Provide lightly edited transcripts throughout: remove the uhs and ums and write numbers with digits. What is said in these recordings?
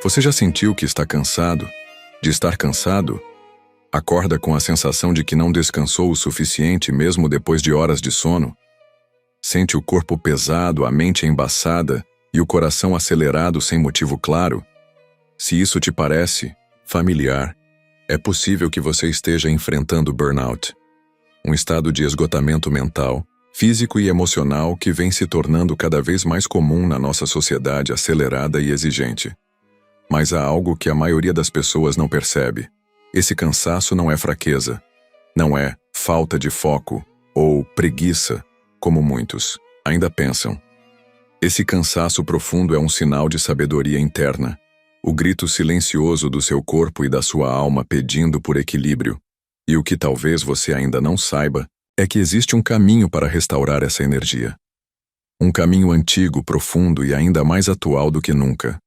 Você já sentiu que está cansado? De estar cansado? Acorda com a sensação de que não descansou o suficiente mesmo depois de horas de sono? Sente o corpo pesado, a mente embaçada e o coração acelerado sem motivo claro? Se isso te parece familiar, é possível que você esteja enfrentando burnout, um estado de esgotamento mental, físico e emocional que vem se tornando cada vez mais comum na nossa sociedade acelerada e exigente. Mas há algo que a maioria das pessoas não percebe. Esse cansaço não é fraqueza, não é falta de foco ou preguiça, como muitos ainda pensam. Esse cansaço profundo é um sinal de sabedoria interna, o grito silencioso do seu corpo e da sua alma pedindo por equilíbrio. E o que talvez você ainda não saiba é que existe um caminho para restaurar essa energia. Um caminho antigo, profundo e ainda mais atual do que nunca.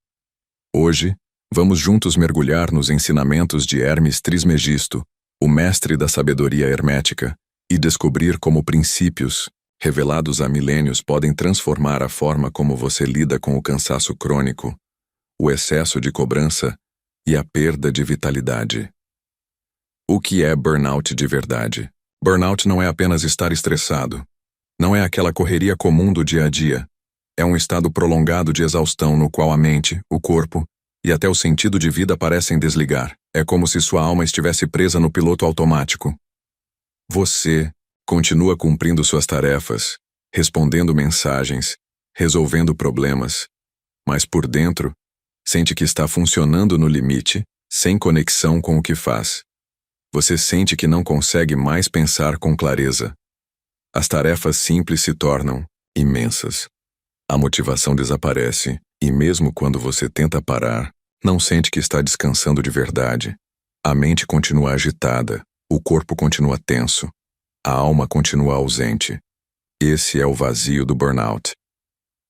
Hoje, vamos juntos mergulhar nos ensinamentos de Hermes Trismegisto, o mestre da sabedoria hermética, e descobrir como princípios, revelados há milênios, podem transformar a forma como você lida com o cansaço crônico, o excesso de cobrança e a perda de vitalidade. O que é burnout de verdade? Burnout não é apenas estar estressado. Não é aquela correria comum do dia a dia. É um estado prolongado de exaustão no qual a mente, o corpo e até o sentido de vida parecem desligar. É como se sua alma estivesse presa no piloto automático. Você continua cumprindo suas tarefas, respondendo mensagens, resolvendo problemas, mas por dentro, sente que está funcionando no limite, sem conexão com o que faz. Você sente que não consegue mais pensar com clareza. As tarefas simples se tornam imensas. A motivação desaparece, e mesmo quando você tenta parar, não sente que está descansando de verdade. A mente continua agitada, o corpo continua tenso, a alma continua ausente. Esse é o vazio do burnout.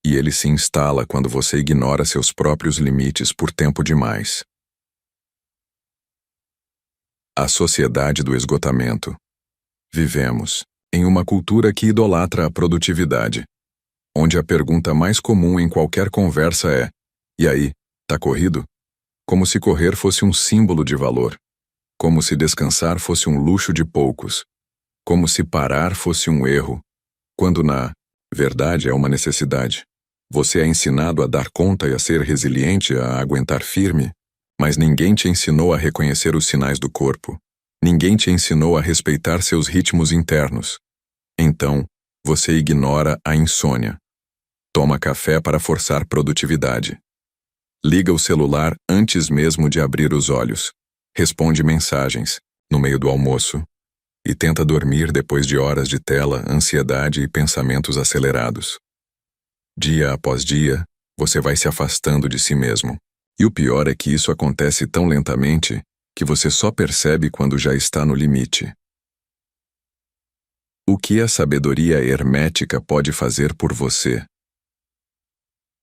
E ele se instala quando você ignora seus próprios limites por tempo demais. A sociedade do esgotamento. Vivemos em uma cultura que idolatra a produtividade, onde a pergunta mais comum em qualquer conversa é: e aí, tá corrido? Como se correr fosse um símbolo de valor, como se descansar fosse um luxo de poucos, como se parar fosse um erro, quando na verdade é uma necessidade. Você é ensinado a dar conta e a ser resiliente, a aguentar firme, mas ninguém te ensinou a reconhecer os sinais do corpo. Ninguém te ensinou a respeitar seus ritmos internos. Então, você ignora a insônia. Toma café para forçar produtividade. Liga o celular antes mesmo de abrir os olhos. Responde mensagens, no meio do almoço. E tenta dormir depois de horas de tela, ansiedade e pensamentos acelerados. Dia após dia, você vai se afastando de si mesmo. E o pior é que isso acontece tão lentamente que você só percebe quando já está no limite. O que a sabedoria hermética pode fazer por você?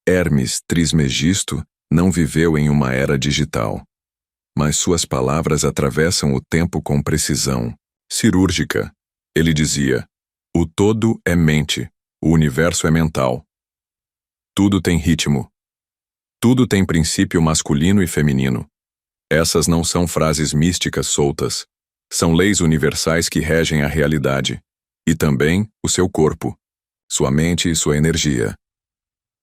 Hermes Trismegisto não viveu em uma era digital, mas suas palavras atravessam o tempo com precisão cirúrgica. Ele dizia: o todo é mente, o universo é mental. Tudo tem ritmo. Tudo tem princípio masculino e feminino. Essas não são frases místicas soltas. São leis universais que regem a realidade. E também o seu corpo, sua mente e sua energia.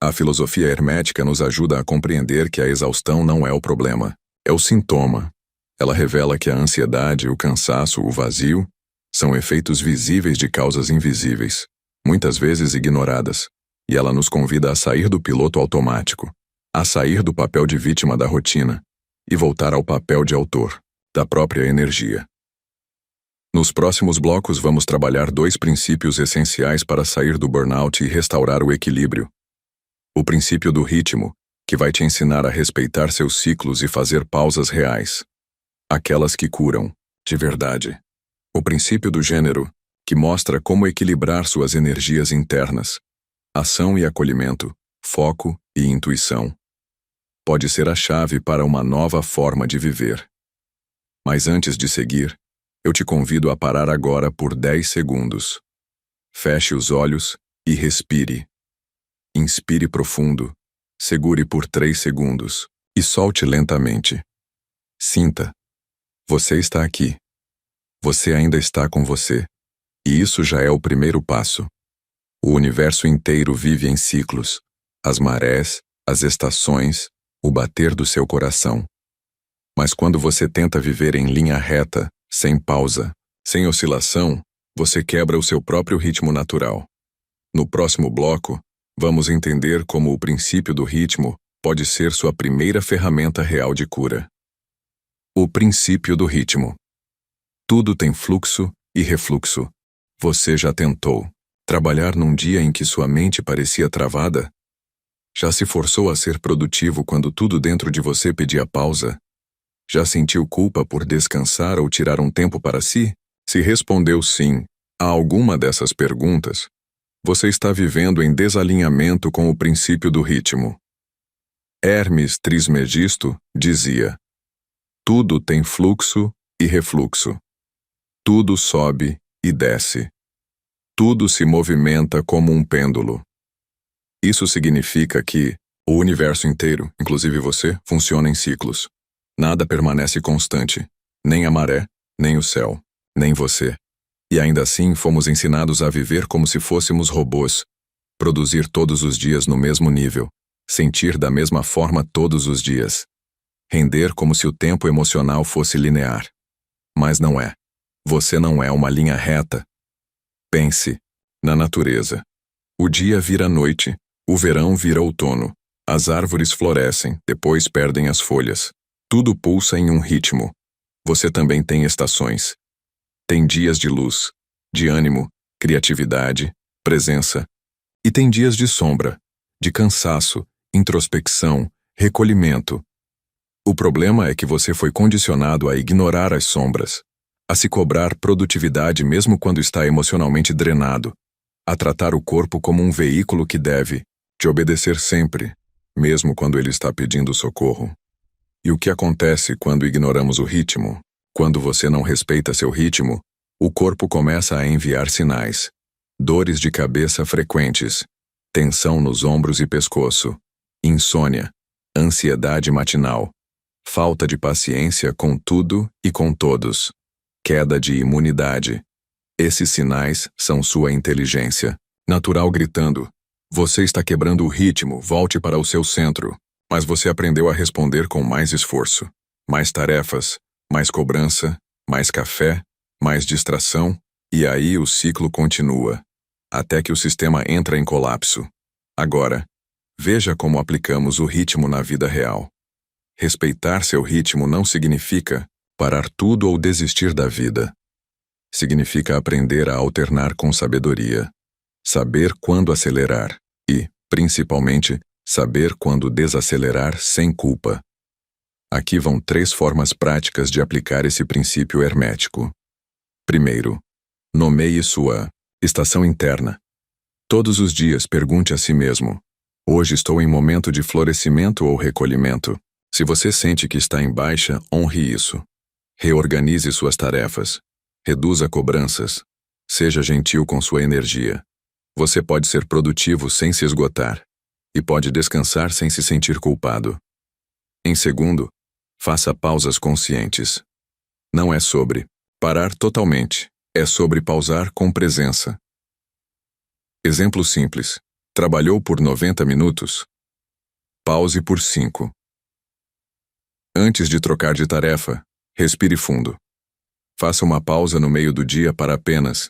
A filosofia hermética nos ajuda a compreender que a exaustão não é o problema, é o sintoma. Ela revela que a ansiedade, o cansaço, o vazio são efeitos visíveis de causas invisíveis, muitas vezes ignoradas. E ela nos convida a sair do piloto automático, a sair do papel de vítima da rotina e voltar ao papel de autor da própria energia. Nos próximos blocos vamos trabalhar 2 princípios essenciais para sair do burnout e restaurar o equilíbrio. O princípio do ritmo, que vai te ensinar a respeitar seus ciclos e fazer pausas reais, aquelas que curam, de verdade. O princípio do gênero, que mostra como equilibrar suas energias internas, ação e acolhimento, foco e intuição. Pode ser a chave para uma nova forma de viver. Mas antes de seguir, eu te convido a parar agora por 10 segundos. Feche os olhos e respire. Inspire profundo, segure por 3 segundos e solte lentamente. Sinta. Você está aqui. Você ainda está com você. E isso já é o primeiro passo. O universo inteiro vive em ciclos. As marés, as estações, o bater do seu coração. Mas quando você tenta viver em linha reta, sem pausa, sem oscilação, você quebra o seu próprio ritmo natural. No próximo bloco, vamos entender como o princípio do ritmo pode ser sua primeira ferramenta real de cura. O princípio do ritmo. Tudo tem fluxo e refluxo. Você já tentou trabalhar num dia em que sua mente parecia travada? Já se forçou a ser produtivo quando tudo dentro de você pedia pausa? Já sentiu culpa por descansar ou tirar um tempo para si? Se respondeu sim a alguma dessas perguntas, você está vivendo em desalinhamento com o princípio do ritmo. Hermes Trismegisto dizia: tudo tem fluxo e refluxo. Tudo sobe e desce. Tudo se movimenta como um pêndulo. Isso significa que o universo inteiro, inclusive você, funciona em ciclos. Nada permanece constante, nem a maré, nem o céu, nem você. E ainda assim fomos ensinados a viver como se fôssemos robôs, produzir todos os dias no mesmo nível, sentir da mesma forma todos os dias, render como se o tempo emocional fosse linear. Mas não é. Você não é uma linha reta. Pense na natureza. O dia vira noite, o verão vira outono, as árvores florescem, depois perdem as folhas. Tudo pulsa em um ritmo. Você também tem estações. Tem dias de luz, de ânimo, criatividade, presença. E tem dias de sombra, de cansaço, introspecção, recolhimento. O problema é que você foi condicionado a ignorar as sombras, a se cobrar produtividade mesmo quando está emocionalmente drenado, a tratar o corpo como um veículo que deve te obedecer sempre, mesmo quando ele está pedindo socorro. E o que acontece quando ignoramos o ritmo? Quando você não respeita seu ritmo, o corpo começa a enviar sinais. Dores de cabeça frequentes, tensão nos ombros e pescoço, insônia, ansiedade matinal, falta de paciência com tudo e com todos, queda de imunidade. Esses sinais são sua inteligência natural gritando: você está quebrando o ritmo, volte para o seu centro. Mas você aprendeu a responder com mais esforço, mais tarefas, mais cobrança, mais café, mais distração, e aí o ciclo continua, até que o sistema entra em colapso. Agora, veja como aplicamos o ritmo na vida real. Respeitar seu ritmo não significa parar tudo ou desistir da vida. Significa aprender a alternar com sabedoria, saber quando acelerar e, principalmente, saber quando desacelerar sem culpa. Aqui vão 3 formas práticas de aplicar esse princípio hermético. Primeiro, nomeie sua estação interna. Todos os dias pergunte a si mesmo: hoje estou em momento de florescimento ou recolhimento? Se você sente que está em baixa, honre isso. Reorganize suas tarefas. Reduza cobranças. Seja gentil com sua energia. Você pode ser produtivo sem se esgotar. E pode descansar sem se sentir culpado. Em segundo, faça pausas conscientes. Não é sobre parar totalmente, é sobre pausar com presença. Exemplo simples: trabalhou por 90 minutos? Pause por 5. Antes de trocar de tarefa, respire fundo. Faça uma pausa no meio do dia para apenas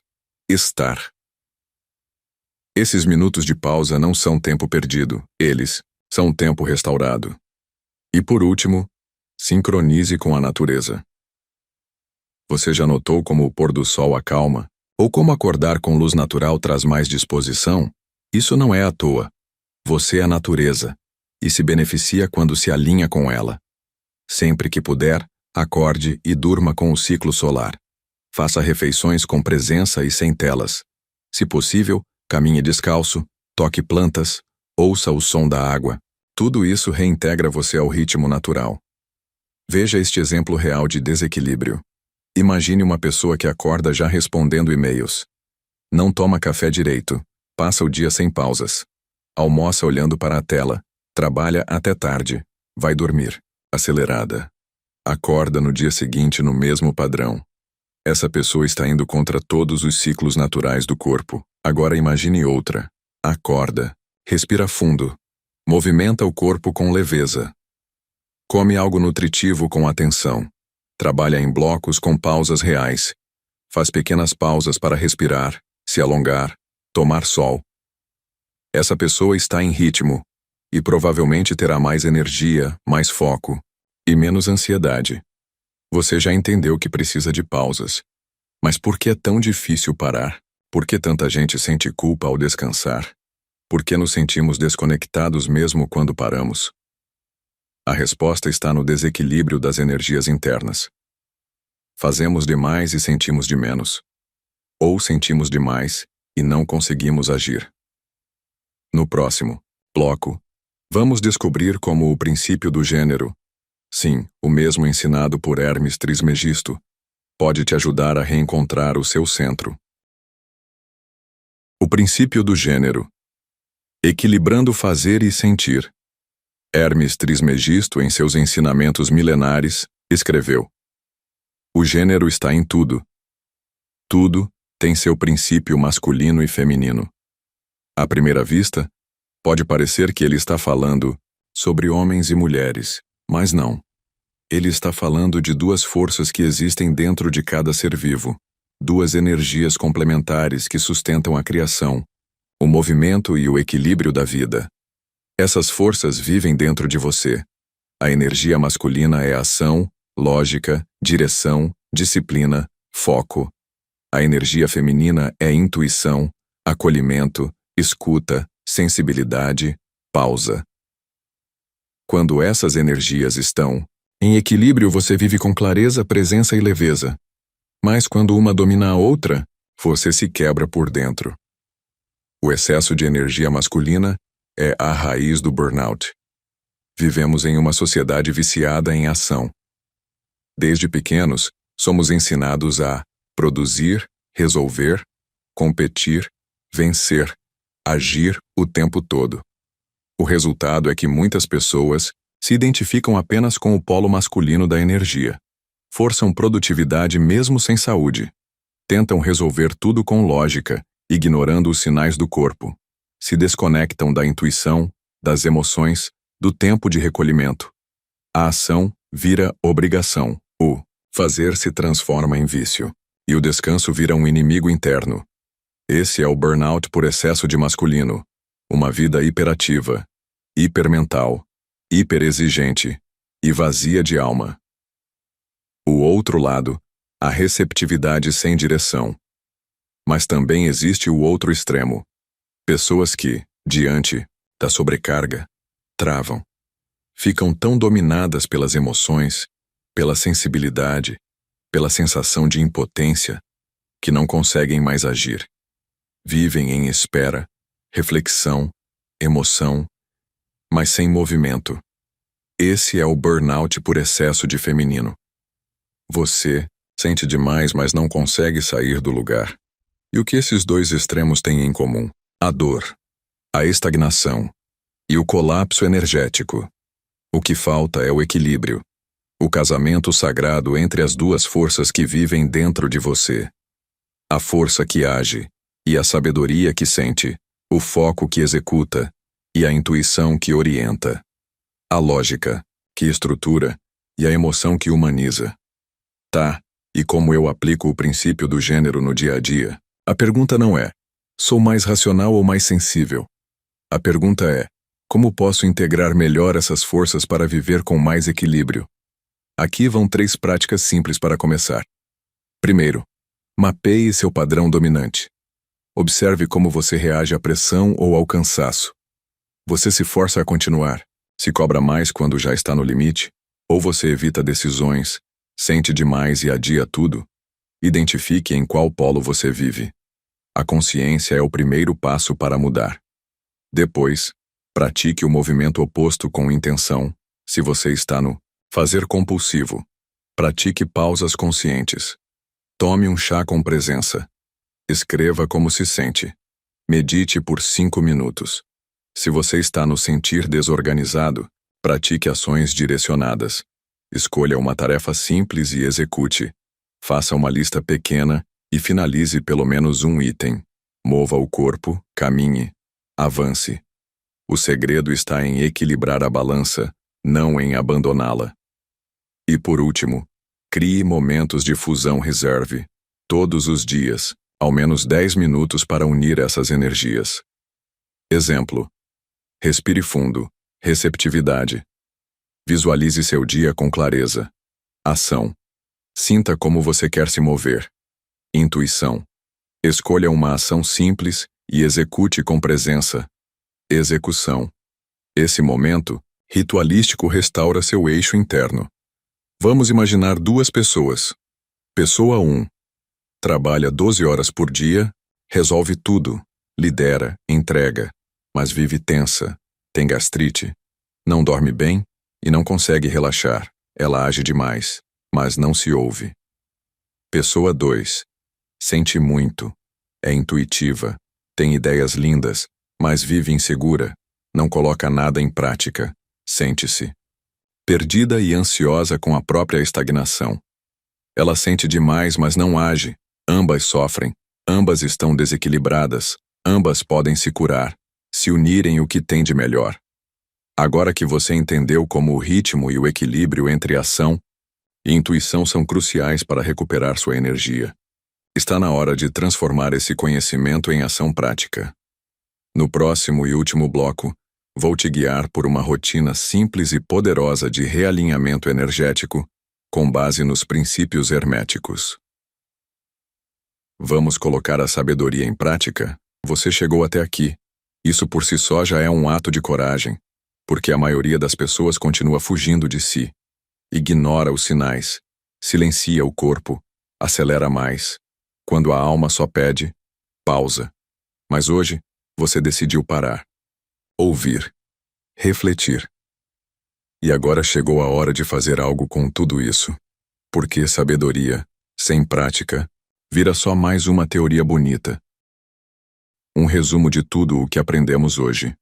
estar. Esses minutos de pausa não são tempo perdido, eles são tempo restaurado. E por último, sincronize com a natureza. Você já notou como o pôr do sol acalma? Ou como acordar com luz natural traz mais disposição? Isso não é à toa. Você é a natureza, e se beneficia quando se alinha com ela. Sempre que puder, acorde e durma com o ciclo solar. Faça refeições com presença e sem telas. Se possível, caminhe descalço, toque plantas, ouça o som da água. Tudo isso reintegra você ao ritmo natural. Veja este exemplo real de desequilíbrio. Imagine uma pessoa que acorda já respondendo e-mails. Não toma café direito. Passa o dia sem pausas. Almoça olhando para a tela. Trabalha até tarde. Vai dormir. Acelerada. Acorda no dia seguinte no mesmo padrão. Essa pessoa está indo contra todos os ciclos naturais do corpo. Agora imagine outra. Acorda. Respira fundo. Movimenta o corpo com leveza. Come algo nutritivo com atenção. Trabalha em blocos com pausas reais. Faz pequenas pausas para respirar, se alongar, tomar sol. Essa pessoa está em ritmo e provavelmente terá mais energia, mais foco e menos ansiedade. Você já entendeu que precisa de pausas. Mas por que é tão difícil parar? Por que tanta gente sente culpa ao descansar? Por que nos sentimos desconectados mesmo quando paramos? A resposta está no desequilíbrio das energias internas. Fazemos demais e sentimos de menos. Ou sentimos demais e não conseguimos agir. No próximo bloco, vamos descobrir como o princípio do gênero, sim, o mesmo ensinado por Hermes Trismegisto, pode te ajudar a reencontrar o seu centro. O princípio do gênero. Equilibrando fazer e sentir. Hermes Trismegisto, em seus ensinamentos milenares, escreveu: o gênero está em tudo. Tudo tem seu princípio masculino e feminino. À primeira vista, pode parecer que ele está falando sobre homens e mulheres, mas não. Ele está falando de duas forças que existem dentro de cada ser vivo, duas energias complementares que sustentam a criação, o movimento e o equilíbrio da vida. Essas forças vivem dentro de você. A energia masculina é ação, lógica, direção, disciplina, foco. A energia feminina é intuição, acolhimento, escuta, sensibilidade, pausa. Quando essas energias estão em equilíbrio, você vive com clareza, presença e leveza. Mas quando uma domina a outra, você se quebra por dentro. O excesso de energia masculina é a raiz do burnout. Vivemos em uma sociedade viciada em ação. Desde pequenos, somos ensinados a produzir, resolver, competir, vencer, agir o tempo todo. O resultado é que muitas pessoas se identificam apenas com o polo masculino da energia. Forçam produtividade mesmo sem saúde. Tentam resolver tudo com lógica, ignorando os sinais do corpo. Se desconectam da intuição, das emoções, do tempo de recolhimento. A ação vira obrigação. O fazer se transforma em vício. E o descanso vira um inimigo interno. Esse é o burnout por excesso de masculino. Uma vida hiperativa, hipermental, hiperexigente e vazia de alma. O outro lado, a receptividade sem direção. Mas também existe o outro extremo. Pessoas que, diante da sobrecarga, travam. Ficam tão dominadas pelas emoções, pela sensibilidade, pela sensação de impotência, que não conseguem mais agir. Vivem em espera, reflexão, emoção, mas sem movimento. Esse é o burnout por excesso de feminino. Você sente demais, mas não consegue sair do lugar. E o que esses dois extremos têm em comum? A dor, a estagnação e o colapso energético. O que falta é o equilíbrio, o casamento sagrado entre as duas forças que vivem dentro de você. A força que age e a sabedoria que sente, o foco que executa e a intuição que orienta. A lógica que estrutura e a emoção que humaniza. Tá, e como eu aplico o princípio do gênero no dia a dia? A pergunta não é: sou mais racional ou mais sensível? A pergunta é: como posso integrar melhor essas forças para viver com mais equilíbrio? Aqui vão 3 práticas simples para começar. Primeiro, mapeie seu padrão dominante. Observe como você reage à pressão ou ao cansaço. Você se força a continuar, se cobra mais quando já está no limite, ou você evita decisões, sente demais e adia tudo? Identifique em qual polo você vive. A consciência é o primeiro passo para mudar. Depois, pratique o movimento oposto com intenção. Se você está no fazer compulsivo, pratique pausas conscientes. Tome um chá com presença. Escreva como se sente. Medite por 5 minutos. Se você está no sentir desorganizado, pratique ações direcionadas. Escolha uma tarefa simples e execute. Faça uma lista pequena e finalize pelo menos um item. Mova o corpo, caminhe, avance. O segredo está em equilibrar a balança, não em abandoná-la. E por último, crie momentos de fusão reserve, todos os dias, ao menos 10 minutos para unir essas energias. Exemplo: respire fundo, receptividade. Visualize seu dia com clareza. Ação: sinta como você quer se mover. Intuição: escolha uma ação simples e execute com presença. Execução: esse momento ritualístico restaura seu eixo interno. Vamos imaginar duas pessoas. Pessoa 1. Trabalha 12 horas por dia, resolve tudo, lidera, entrega, mas vive tensa, tem gastrite, não dorme bem e não consegue relaxar. Ela age demais, mas não se ouve. Pessoa 2. Sente muito, é intuitiva, tem ideias lindas, mas vive insegura, não coloca nada em prática, sente-se perdida e ansiosa com a própria estagnação. Ela sente demais, mas não age. Ambas sofrem, ambas estão desequilibradas, ambas podem se curar, se unirem o que tem de melhor. Agora que você entendeu como o ritmo e o equilíbrio entre ação e intuição são cruciais para recuperar sua energia, está na hora de transformar esse conhecimento em ação prática. No próximo e último bloco, vou te guiar por uma rotina simples e poderosa de realinhamento energético, com base nos princípios herméticos. Vamos colocar a sabedoria em prática? Você chegou até aqui. Isso por si só já é um ato de coragem, porque a maioria das pessoas continua fugindo de si. Ignora os sinais, silencia o corpo, acelera mais. Quando a alma só pede, pausa. Mas hoje, você decidiu parar. Ouvir. Refletir. E agora chegou a hora de fazer algo com tudo isso. Porque sabedoria, sem prática, vira só mais uma teoria bonita. Um resumo de tudo o que aprendemos hoje.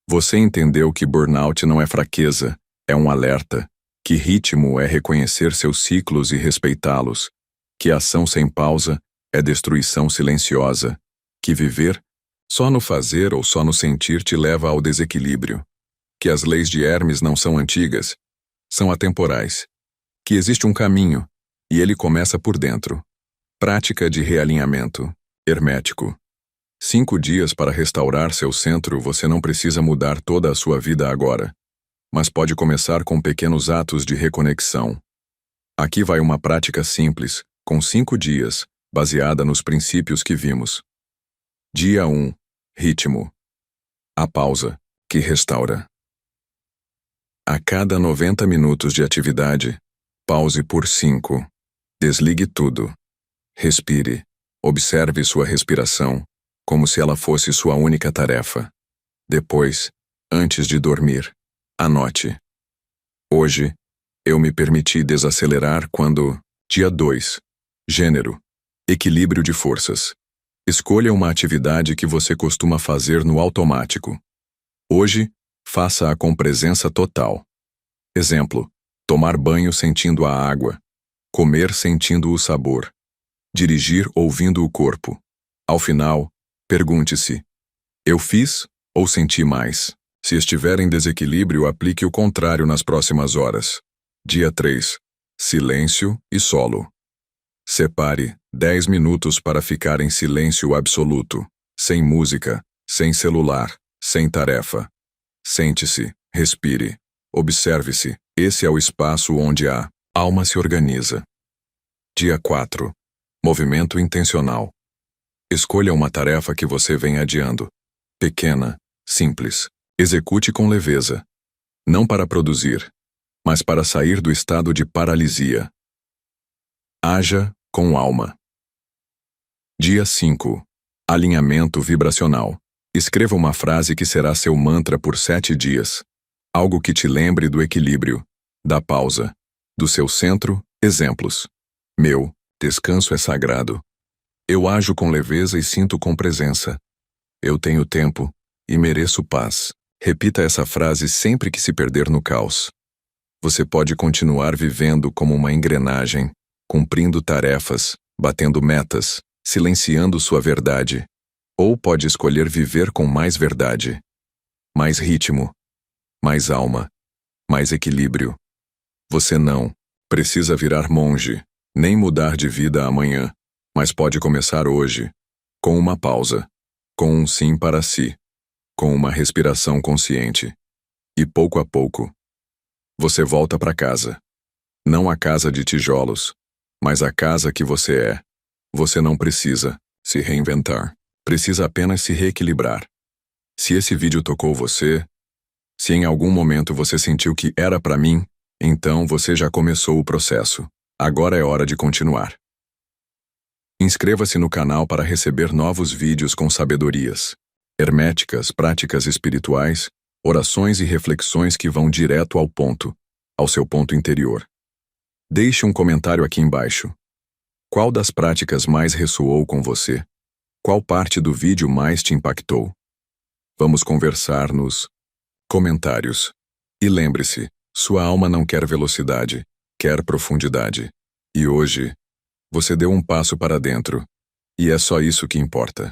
Você entendeu que burnout não é fraqueza, é um alerta, que ritmo é reconhecer seus ciclos e respeitá-los, que ação sem pausa é destruição silenciosa, que viver só no fazer ou só no sentir te leva ao desequilíbrio, que as leis de Hermes não são antigas, são atemporais, que existe um caminho, e ele começa por dentro. Prática de realinhamento, hermético. 5 dias para restaurar seu centro. Você não precisa mudar toda a sua vida agora, mas pode começar com pequenos atos de reconexão. Aqui vai uma prática simples, com 5 dias, baseada nos princípios que vimos. Dia 1. Ritmo. A pausa, que restaura. A cada 90 minutos de atividade, pause por 5. Desligue tudo. Respire. Observe sua respiração, como se ela fosse sua única tarefa. Depois, antes de dormir, anote. Hoje, eu me permiti desacelerar quando... Dia 2. Gênero. Equilíbrio de forças. Escolha uma atividade que você costuma fazer no automático. Hoje, faça-a com presença total. Exemplo: tomar banho sentindo a água, comer sentindo o sabor, dirigir ouvindo o corpo. Ao final, pergunte-se: eu fiz ou senti mais? Se estiver em desequilíbrio, aplique o contrário nas próximas horas. Dia 3. Silêncio e solo. Separe 10 minutos para ficar em silêncio absoluto, sem música, sem celular, sem tarefa. Sente-se, respire, observe-se. Esse é o espaço onde a alma se organiza. Dia 4. Movimento intencional. Escolha uma tarefa que você vem adiando. Pequena, simples. Execute com leveza. Não para produzir, mas para sair do estado de paralisia. Haja com alma. Dia 5. Alinhamento vibracional. Escreva uma frase que será seu mantra por 7 dias. Algo que te lembre do equilíbrio, da pausa, do seu centro. Exemplos. Meu descanso é sagrado. Eu ajo com leveza e sinto com presença. Eu tenho tempo e mereço paz. Repita essa frase sempre que se perder no caos. Você pode continuar vivendo como uma engrenagem, cumprindo tarefas, batendo metas, silenciando sua verdade. Ou pode escolher viver com mais verdade, mais ritmo, mais alma, mais equilíbrio. Você não precisa virar monge, nem mudar de vida amanhã, mas pode começar hoje, com uma pausa, com um sim para si, com uma respiração consciente. E pouco a pouco, você volta para casa. Não a casa de tijolos, mas a casa que você é. Você não precisa se reinventar. Precisa apenas se reequilibrar. Se esse vídeo tocou você, se em algum momento você sentiu que era para mim, então você já começou o processo. Agora é hora de continuar. Inscreva-se no canal para receber novos vídeos com sabedorias herméticas, práticas espirituais, orações e reflexões que vão direto ao ponto, ao seu ponto interior. Deixe um comentário aqui embaixo. Qual das práticas mais ressoou com você? Qual parte do vídeo mais te impactou? Vamos conversar nos comentários. E lembre-se, sua alma não quer velocidade, quer profundidade. E hoje, você deu um passo para dentro. E é só isso que importa.